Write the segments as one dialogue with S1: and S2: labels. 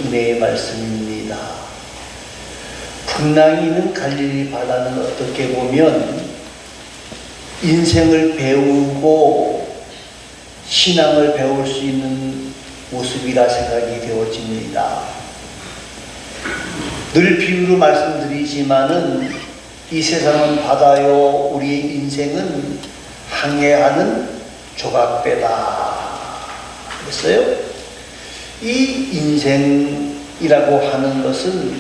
S1: 은혜의 말씀입니다. 풍랑이 있는 갈릴리 바다는 어떻게 보면 인생을 배우고 신앙을 배울 수 있는 모습이라 생각이 되어집니다. 늘 비유로 말씀드리지만은 이 세상은 바다요, 우리의 인생은 항해하는 조각배다 그랬어요. 이 인생이라고 하는 것은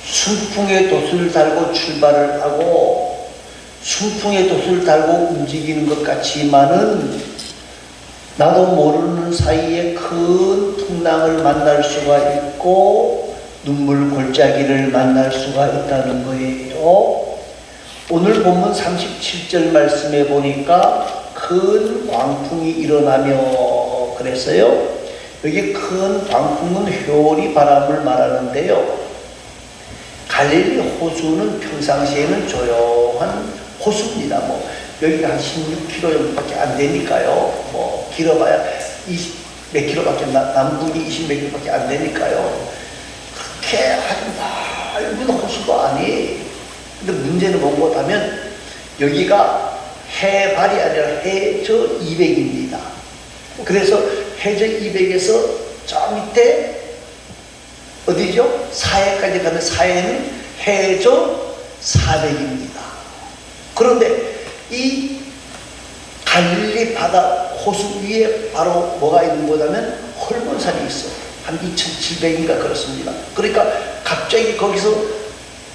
S1: 순풍의 돛을 달고 출발을 하고 순풍의 돛을 달고 움직이는 것 같지만은 나도 모르는 사이에 큰 풍랑을 만날 수가 있고 눈물 골짜기를 만날 수가 있다는 거예요. 오늘 본문 37절 말씀에 보니까 큰 광풍이 일어나며 그랬어요. 여기 큰 광풍은 효리 바람을 말하는데요. 갈릴리 호수는 평상시에는 조용한 호수입니다. 여기가 한 16km 정도밖에 안 되니까요. 길어봐야 몇 킬로밖에 남북이 20몇 킬로밖에 안 되니까요. 그렇게 아주 넓은 호수도 아니. 근데 문제는 뭔가 하면 여기가 해발이 아니라 해저 200입니다. 그래서 해저 200에서 저 밑에 어디죠? 사해까지 가는 사해는 해저 400입니다. 그런데 이 갈릴리 바다 호수 위에 바로 뭐가 있는 거냐면 헐몬산이 있어. 한 2700인가 그렇습니다. 그러니까 갑자기 거기서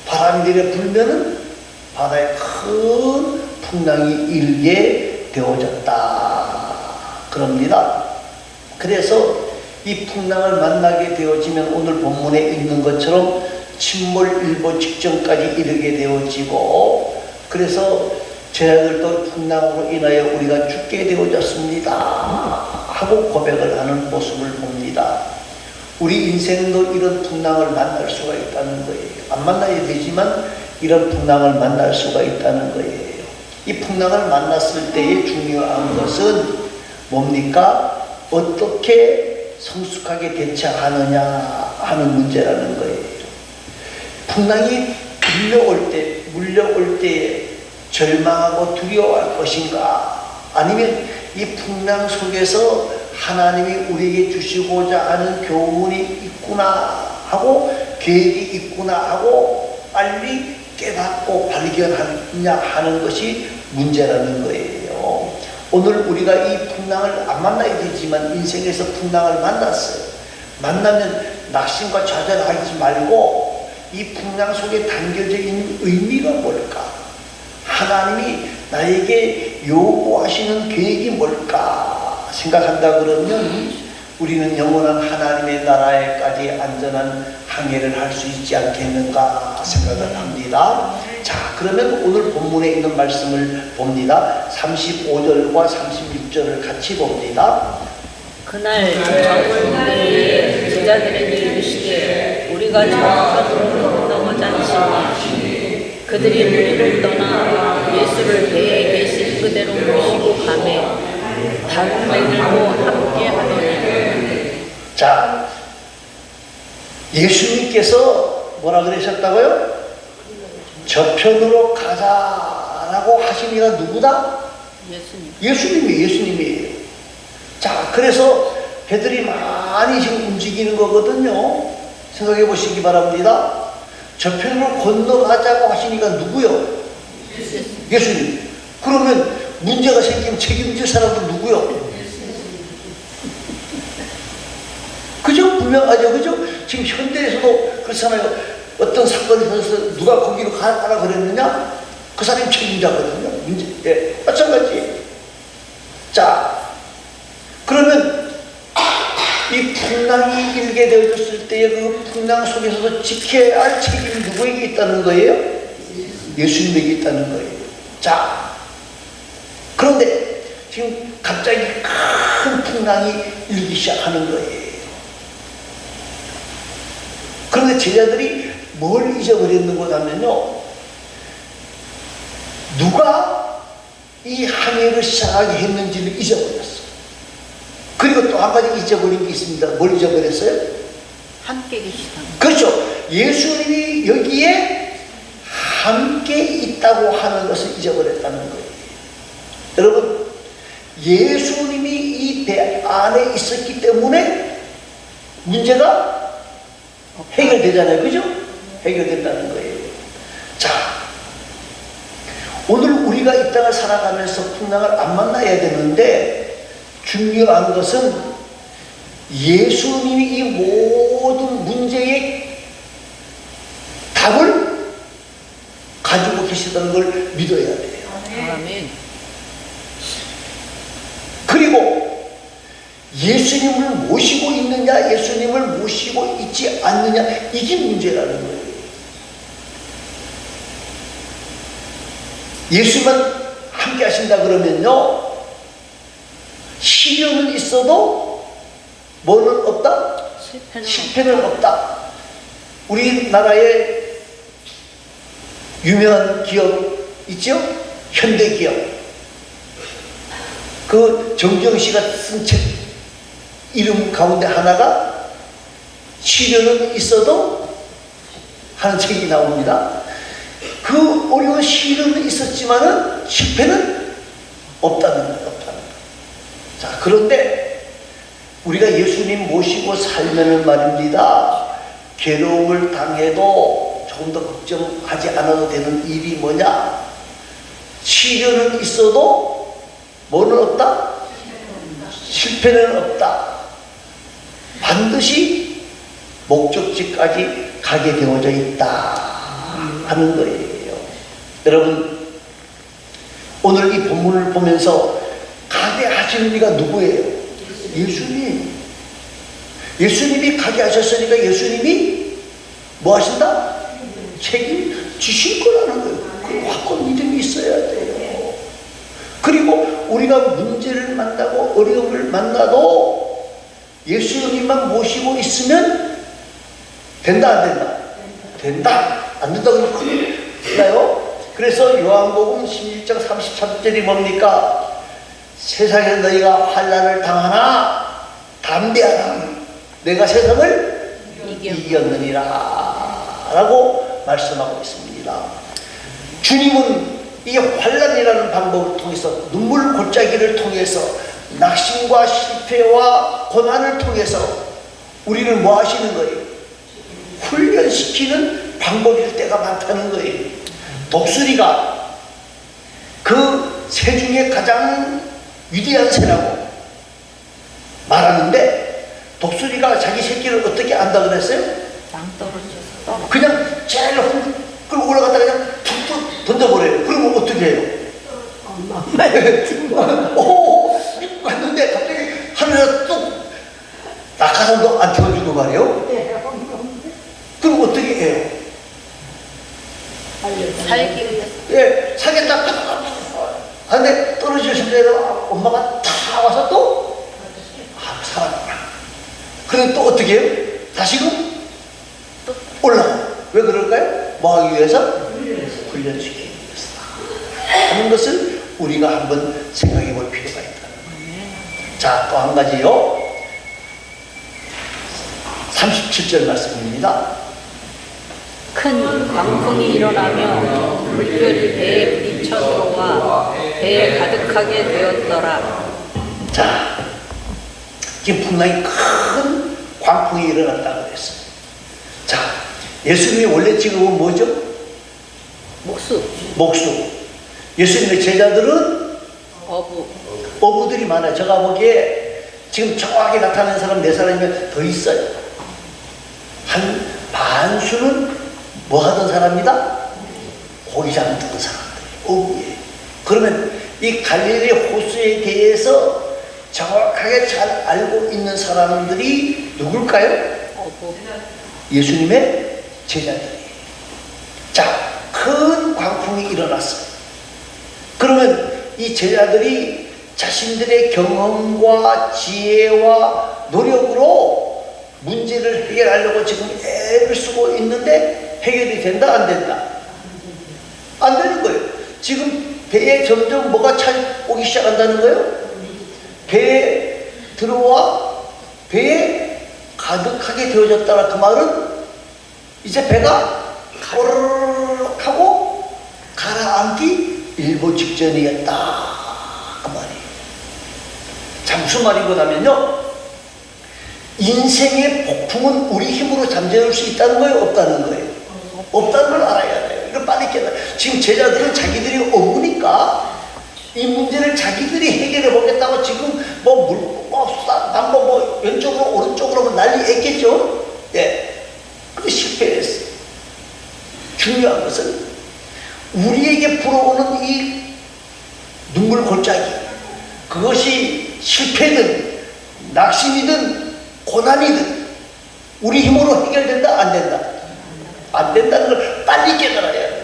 S1: 바람이 내려 불면은 바다에 큰 풍랑이 일게 되어졌다 그럽니다. 그래서 이 풍랑을 만나게 되어지면 오늘 본문에 있는 것처럼 침몰일보 직전까지 이르게 되어지고, 그래서 제자들도 풍랑으로 인하여 우리가 죽게 되어졌습니다 하고 고백을 하는 모습을 봅니다. 우리 인생도 이런 풍랑을 만날 수가 있다는 거예요. 안 만나야 되지만 이런 풍랑을 만날 수가 있다는 거예요. 이 풍랑을 만났을 때의 중요한 것은 뭡니까? 어떻게 성숙하게 대처하느냐 하는 문제라는 거예요. 풍랑이 물려올 때 절망하고 두려워할 것인가? 아니면 이 풍랑 속에서 하나님이 우리에게 주시고자 하는 교훈이 있구나 하고 계획이 있구나 하고 빨리 깨닫고 발견하느냐 하는 것이 문제라는 거예요. 오늘 우리가 이 풍랑을 안 만나야 되지만 인생에서 풍랑을 만났어요. 만나면 낙심과 좌절하지 말고 이 풍랑 속에 담겨져 있는 의미가 뭘까? 하나님이 나에게 요구하시는 계획이 뭘까 생각한다 그러면 우리는 영원한 하나님의 나라에까지 안전한 항해를 할 수 있지 않겠는가 생각을 합니다. 자, 그러면 오늘 본문에 있는 말씀을 봅니다. 35절과 36절을 같이 봅니다.
S2: 그날 정오에 제자들에게 이르시되 우리가 저쪽으로 넘어자시니 그들이 우리를 떠나 예수를 배에 계신 그대로 모시고 가매 다른 이들도 함께 하더니.
S1: 자, 예수님께서 뭐라 그러셨다고요? 저편으로 가자라고 하시니가 누구다? 예수님이에요. 자, 그래서 배들이 많이 지금 움직이는 거거든요. 생각해 보시기 바랍니다. 저편으로 건너가자고 하시니까 누구요? 예수님. 그러면 문제가 생기면 책임질 사람은 누구요? 그죠? 분명하죠? 그죠? 지금 현대에서도 그렇잖아요. 어떤 사건이 있어서 누가 거기로 가라 그랬느냐? 그 사람이 책임자거든요. 마찬가지. 자, 그러면 이 풍랑이 일게 되어졌을 때의 그 풍랑 속에서도 지켜야 할 책임이 누구에게 있다는 거예요? 예수님에게 있다는 거예요. 자, 그런데 지금 갑자기 큰 풍랑이 일기 시작하는 거예요. 그런데 제자들이 뭘 잊어버렸는 거냐면요, 누가 이 항해를 시작하게 했는지를 잊어버렸어. 그리고 또 한 가지 잊어버린 게 있습니다. 뭘 잊어버렸어요?
S2: 함께 계시다.
S1: 그렇죠. 예수님이 여기에 함께 있다고 하는 것을 잊어버렸다는 거예요. 여러분, 예수님이 이 배 안에 있었기 때문에 문제가 해결되잖아요. 그죠? 해결된다는 거예요. 자, 오늘 우리가 이 땅을 살아가면서 풍랑을 안 만나야 되는데 중요한 것은 예수님이 이 모든 문제의 답을 가지고 계시다는 걸 믿어야 돼요.
S2: 아멘.
S1: 그리고 예수님을 모시고 있느냐, 예수님을 모시고 있지 않느냐, 이게 문제라는 거예요. 예수만 함께 하신다 그러면요, 시련은 있어도 뭐는 없다? 실패는 없다. 우리나라에 유명한 기업 있죠? 현대기업. 그 정경 씨가 쓴 책 이름 가운데 하나가 시련은 있어도 하는 책이 나옵니다. 그 어려운 시련은 있었지만은 실패는 없다는 거예요. 자, 그런데 우리가 예수님 모시고 살면은 말입니다, 괴로움을 당해도 조금 더 걱정하지 않아도 되는 일이 뭐냐? 시련은 있어도 뭐는 없다? 실패는 없다. 반드시 목적지까지 가게 되어져 있다 하는 거예요. 여러분, 오늘 이 본문을 보면서 가게 하시는 이가 누구예요? 예수님. 예수님이 가게 하셨으니까 예수님이 뭐 하신다? 책임지실 거라는 거예요. 그 확고한 믿음이 있어야 돼요. 그리고 우리가 문제를 만나고 어려움을 만나도 예수님만 모시고 있으면 된다, 안 된다? 된다. 안 된다 그러면 큰일 나요. 그래서 요한복음 16장 33절이 뭡니까? 세상에 너희가 환난을 당하나 담대하라. 내가 세상을 이겼느니라 라고 말씀하고 있습니다. 주님은 이 환난이라는 방법을 통해서, 눈물 골짜기를 통해서, 낙심과 실패와 고난을 통해서 우리를 뭐 하시는 거예요? 훈련시키는 방법일 때가 많다는 거예요. 독수리가 그 새 중에 가장 위대한 새라고 말하는데, 독수리가 자기 새끼를 어떻게 안다 그랬어요?
S2: 낭떠러지에서
S1: 그냥 제일 끌고 올라갔다가 그냥 툭툭 던져버려요. 그러면 어떻게 해요? 오, 왔는데 갑자기 하늘에 뚝 낙하산도 안 태워주고 말이에요. 그럼 어떻게 해요?
S2: 살기 위해서.
S1: 예, 살겠다 하는데 떨어지신 대로 엄마가 다 와서 또 살았구나. 그럼 또 어떻게 해요? 다시금 또 올라가요. 왜 그럴까요? 뭐 하기 위해서? 훈련시키기 위해서 하는 것을 우리가 한번 생각해 볼 필요가 있다는 거예요. 자, 또 한 가지요. 37절 말씀입니다.
S2: 큰 광풍이 일어나며 물결이 배에 부딪혀 들어와 배에 가득하게 되었더라.
S1: 자, 지금 풍랑이 큰 광풍이 일어났다고 그랬어요. 자, 예수님이 원래 직업은 뭐죠? 목수. 예수님의 제자들은 어부들이 많아요. 제가 보기에 지금 정확하게 나타나는 사람 4사람이면 더 있어요. 한 반수는 뭐 하던 사람이다? 고기 잡는 사람들, 어부예요. 그러면 이 갈릴리 호수에 대해서 정확하게 잘 알고 있는 사람들이 누굴까요? 예수님의 제자들이에요. 자, 큰 광풍이 일어났어요. 그러면 이 제자들이 자신들의 경험과 지혜와 노력으로 문제를 해결하려고 지금 애를 쓰고 있는데 해결이 된다, 안 된다? 안 되는 거예요. 지금 배에 점점 뭐가 오기 시작한다는 거예요? 배에 들어와 배에 가득하게 되어졌다라. 그 말은 이제 배가 오르륵 하고 가라앉기 일보 직전이었다, 그 말이에요. 자, 무슨 말이고 하면요, 인생의 폭풍은 우리 힘으로 잠재울 수 있다는 거예요, 없다는 거예요? 없다는 걸 알아야 돼요. 이걸 빨리 깨달아. 지금 제자들은 자기들이 없으니까 이 문제를 자기들이 해결해 보겠다고 지금 방법 왼쪽으로 오른쪽으로 난리 했겠죠. 예. 근데 실패했어요. 중요한 것은 우리에게 불어오는 이 눈물 골짜기, 그것이 실패든 낙심이든 고난이든 우리 힘으로 해결된다, 안 된다? 안 된다는 걸 빨리 깨달아야 돼요.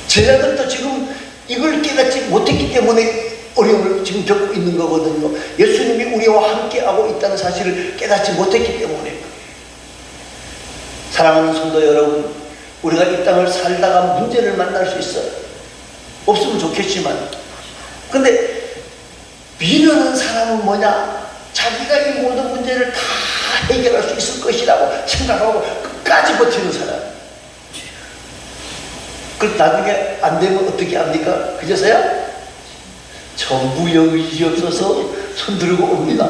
S1: 제자들도 지금 이걸 깨닫지 못했기 때문에 어려움을 지금 겪고 있는 거거든요. 예수님이 우리와 함께하고 있다는 사실을 깨닫지 못했기 때문에. 사랑하는 성도 여러분, 우리가 이 땅을 살다가 문제를 만날 수 있어요. 없으면 좋겠지만, 근데 미련한 사람은 뭐냐? 자기가 이 모든 문제를 다 해결할 수 있을 것이라고 생각하고 끝까지 버티는 사람. 그 나중에 안 되면 어떻게 합니까? 그제서야 전부 여의지 없어서 손 들고 옵니다.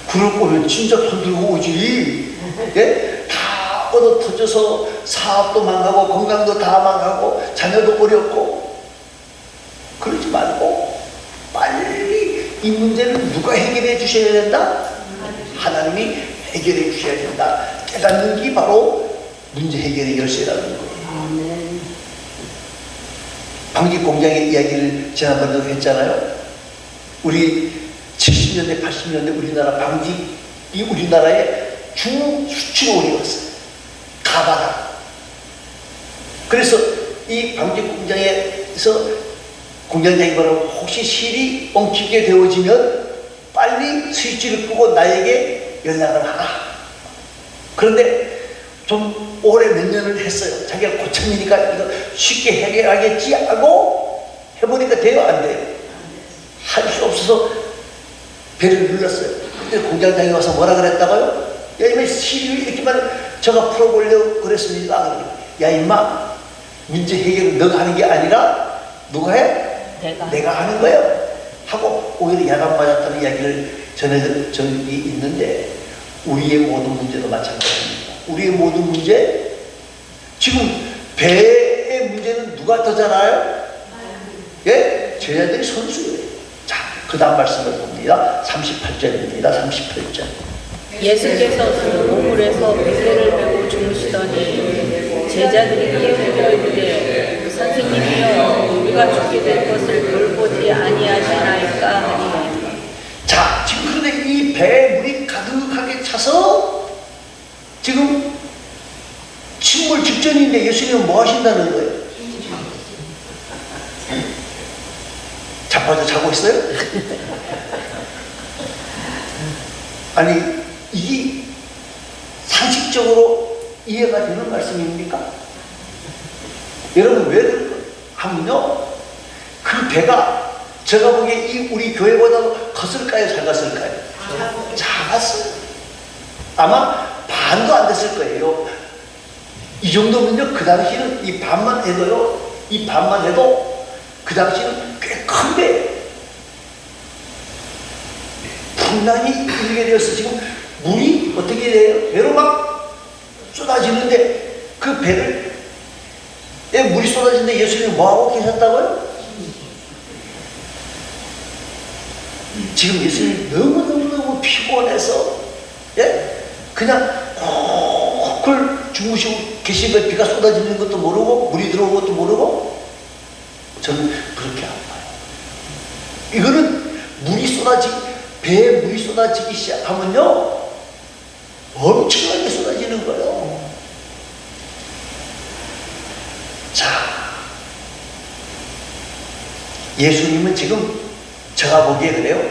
S1: 그럴 거면 진짜 손 들고 오지. 예? 다 얻어 터져서 사업도 망하고 건강도 다 망하고 자녀도 어렵고. 그러지 말고 빨리 이 문제를 누가 해결해 주셔야 된다? 하나님이 해결해 주셔야 된다. 깨닫는 게 바로 문제 해결의 열쇠라는 거예요. 방직공장의 이야기를 지난번에도 했잖아요. 우리 70년대 80년대 우리나라 방직이 우리나라의 주 수출원이었어요. 가바라. 그래서 이 방직공장에서 공장장이 뭐라고, 혹시 실이 엉키게 되어지면 빨리 스위치를 끄고 나에게 연락을 하라. 그런데 좀 오래 몇 년을 했어요. 자기가 고참이니까 이거 쉽게 해결하겠지 하고 해보니까 돼요, 안 돼요? 할 수 없어서 배를 눌렀어요. 근데 공장장이 와서 뭐라 그랬다고요? 야, 이마 시리를 이렇게만 제가 풀어보려고 그랬습니다. 야, 임마, 문제 해결은 너가 하는 게 아니라 누가 해? 내가 하는 거예요. 하고 오히려 야단 맞았다는 이야기를 전해준 적이 있는데, 우리의 모든 문제도 마찬가지입니다. 우리의 모든 문제, 지금 배의 문제는 누가 더 잘 알아요? 예? 제자들이 선수예요. 자, 그 다음 말씀을 봅니다. 38절입니다. 38절.
S2: 예수께서 우물에서 물개를 메고 주무시더니 제자들이 깨우쳐 이르되 선생님이여, 우리가 죽게 될 것을 돌보지 아니하시나이까 하니.
S1: 자, 지금 그런데 이 배에 물이 가득하게 차서 지금 침몰 직전인데 예수님은 뭐 하신다는 거예요? 자빠져 자고 있어요? 아니, 이게 상식적으로 이해가 되는 말씀입니까? 여러분, 왜 하면요, 그 배가 제가 보기에 이 우리 교회보다 컸을까요, 작았을까요? 작았어요. 아마 반도 안 됐을 거예요. 이 정도면요, 그 당시는 이 반만 해도요, 이 반만 해도 그 당시는 꽤 큰 배예요. 풍랑이 일게 되어서 지금 물이 어떻게 돼요? 배로 막 쏟아지는데, 그 배를 물이 쏟아지는데 예수님이 뭐하고 계셨다고요? 지금 예수님이 너무너무 피곤해서, 예? 그냥 쿨 주무시고 계신 거예요. 비가 쏟아지는 것도 모르고 물이 들어오는 것도 모르고. 저는 그렇게 안 봐요. 이거는 배에 물이 쏟아지기 시작하면요, 엄청나게 쏟아지는 거예요. 자, 예수님은 지금 제가 보기에 그래요,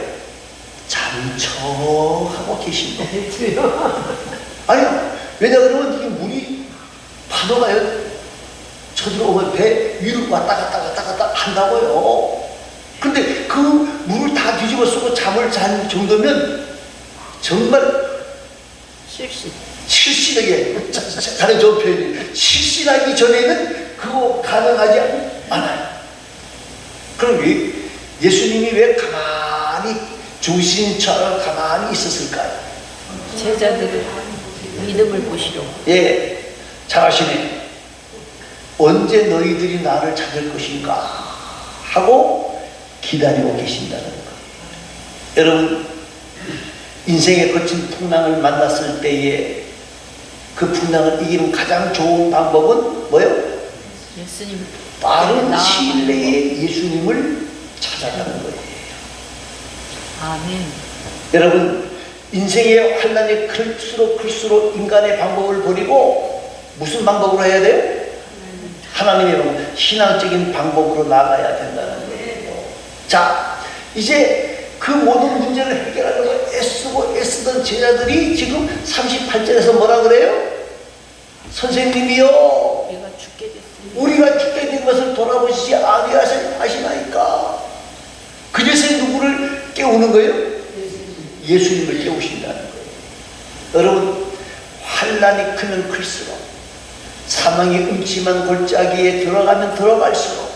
S1: 잠처하고 계신 거예요. 아니요, 왜냐 그러면 이게 물이 파도가 쳐들어오면 배 위로 왔다 갔다 한다고요. 근데 그 물을 다 뒤집어 쓰고 잠을 잔 정도면 정말 실신하게, 다른 좋은 표현이 실신하기 전에는 그거 가능하지 않아요. 그럼 예수님이 왜 가만히 중신처럼 가만히 있었을까요?
S2: 제자들의 믿음을 보시려고.
S1: 예, 잘하시네. 언제 너희들이 나를 찾을 것인가 하고 기다리고 계신다는 거예요. 여러분, 인생의 거친 풍랑을 만났을 때에 그 풍랑을 이기는 가장 좋은 방법은 뭐예요?
S2: 예수님
S1: 빠른 시일 내에 예수님을 찾아가는 거예요.
S2: 아멘.
S1: 여러분, 인생의 환난이 클수록 인간의 방법을 버리고 무슨 방법으로 해야 돼요? 하나님의 방법, 신앙적인 방법으로 나가야 된다는 거예요. 자, 이제 그 모든 문제를 해결하려고 애쓰던 제자들이 지금 38절에서 뭐라 그래요? 선생님이요, 우리가 죽게 된 것을 돌아보시지 아니하시나이까. 그제서야 누구를 깨우는 거예요? 예수님을 깨우신다는 거예요. 여러분, 환난이 크면 클수록, 사망의 음침한 골짜기에 들어가면 들어갈수록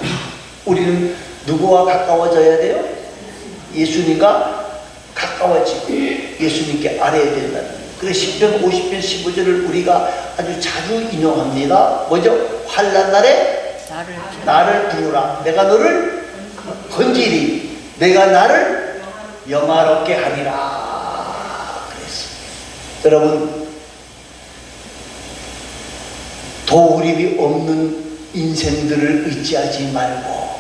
S1: 우리는 누구와 가까워져야 돼요? 예수님과 가까워지고 예수님께 알아야 된다는 거예요. 그래서 시편 50편 15절을 우리가 아주 자주 인용합니다. 뭐죠? 환난 날에 나를 부르라. 내가 너를 건지리. 내가 나를 영화롭게 하리라. 그랬어요. 여러분, 도우림이 없는 인생들을 의지하지 말고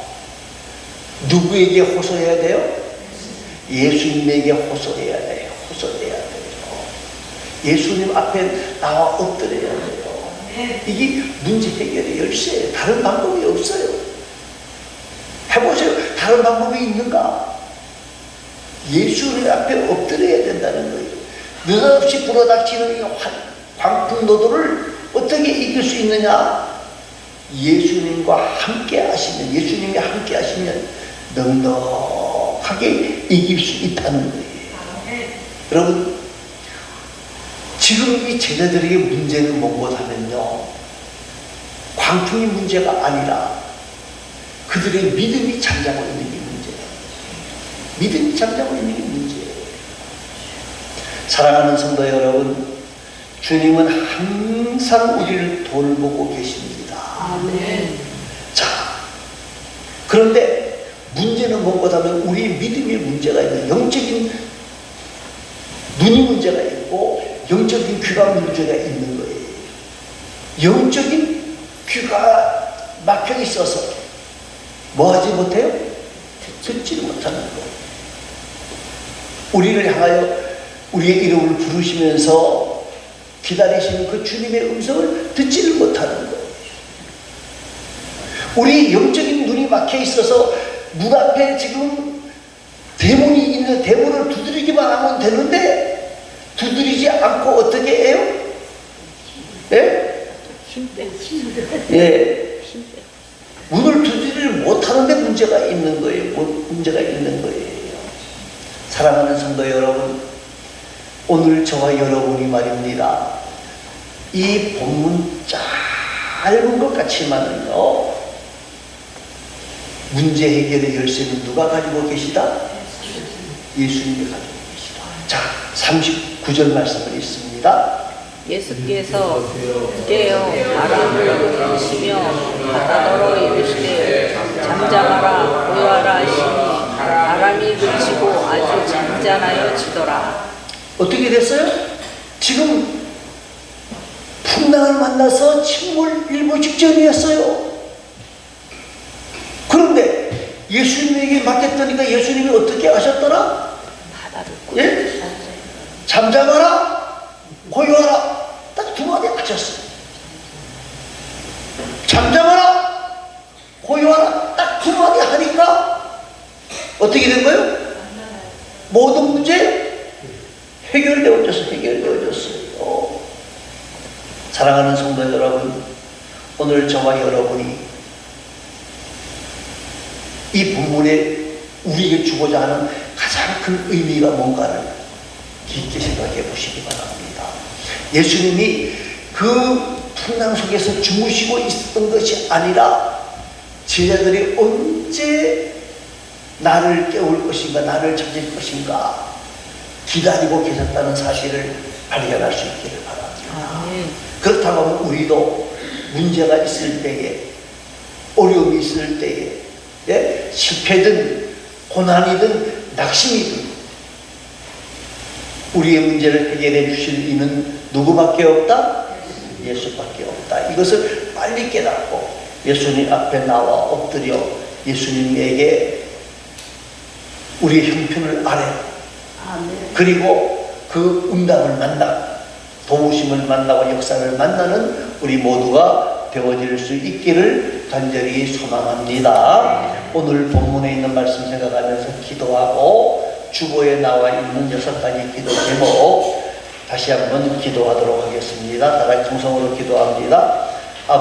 S1: 누구에게 호소해야 돼요? 예수님에게 호소해야 돼요. 호소해야 돼요. 예수님 앞에 나와 엎드려야 돼요. 이게 문제 해결의 열쇠예요. 다른 방법이 없어요. 해보세요. 다른 방법이 있는가? 예수님 앞에 엎드려야 된다는 거예요. 느닷없이 불어닥치는 이 광풍노도를 어떻게 이길 수 있느냐? 예수님과 함께 하시면, 예수님이 함께 하시면 넉넉하게 이길 수 있다는 거예요. 여러분, 지금 이 제자들에게 문제는 무엇하면요, 광풍이 문제가 아니라 그들의 믿음이 잠자고 있는 게 문제예요. 믿음이 잠자고 있는 게 문제예요. 사랑하는 성도 여러분, 주님은 항상 우리를 돌보고 계십니다.
S2: 아멘.
S1: 자, 그런데 문제는 무엇하면 우리의 믿음에 문제가 있는, 영적인 눈이 문제가 있고 영적인 귀가 문제가 있는 거예요. 영적인 귀가 막혀 있어서 뭐 하지 못해요? 듣지 못하는 거예요. 우리를 향하여 우리의 이름을 부르시면서 기다리시는 그 주님의 음성을 듣지를 못하는 거예요. 우리 영적인 눈이 막혀 있어서 문 앞에 지금 대문이 있는 대문을 두드리기만 하면 되는데 두드리지 않고 어떻게 해요? 예? 예. 문을 두드리를 못하는데 문제가 있는 거예요. 문제가 있는 거예요. 사랑하는 성도 여러분, 오늘 저와 여러분이 말입니다, 이 본문 짧은 것 같지만은요, 문제 해결의 열쇠는 누가 가지고 계시다? 예수님이 가지고 계시다. 자, 39절 말씀을 읽습니다.
S2: 예수께서 깨어 바람을 부르시며 바다더러 이르시되 잠잠하라 고요하라 하시니 바람이 그치고 아주 잔잔하여지더라.
S1: 어떻게 됐어요? 지금 풍랑을 만나서 침몰 일보 직전이었어요. 그런데 예수님에게 맡겼더니까 예수님이 어떻게 하셨더라?
S2: 바다를
S1: 예? 잠잠하라, 고요하라, 딱 두 마디 하셨어요. 잠잠하라, 고요하라, 딱 두 마디 하니까 어떻게 된 거예요? 모든 문제 해결되어졌어요. 사랑하는 성도 여러분, 오늘 저와 여러분이 이 본문에 우리에게 주고자 하는 가장 큰 의미가 뭔가를 깊게 생각해 보시기 바랍니다. 예수님이 그 풍랑 속에서 주무시고 있었던 것이 아니라 제자들이 언제 나를 깨울 것인가, 나를 찾을 것인가 기다리고 계셨다는 사실을 발견할 수 있기를 바랍니다. 그렇다고 하면 우리도 문제가 있을 때에, 어려움이 있을 때에, 예? 실패든 고난이든 낙심이든 우리의 문제를 해결해 주실 이는 누구밖에 없다? 예수밖에 없다. 이것을 빨리 깨닫고 예수님 앞에 나와 엎드려 예수님에게 우리의 형편을 아뢰, 그리고 그 응답을 만나, 도우심을 만나고 역사를 만나는 우리 모두가 되어질 수 있기를 간절히 소망합니다. 오늘 본문에 있는 말씀 생각하면서 기도하고 주보에 나와 있는 6가지 기도 제목 다시 한번 기도하도록 하겠습니다. 다 같이 통성으로 기도합니다.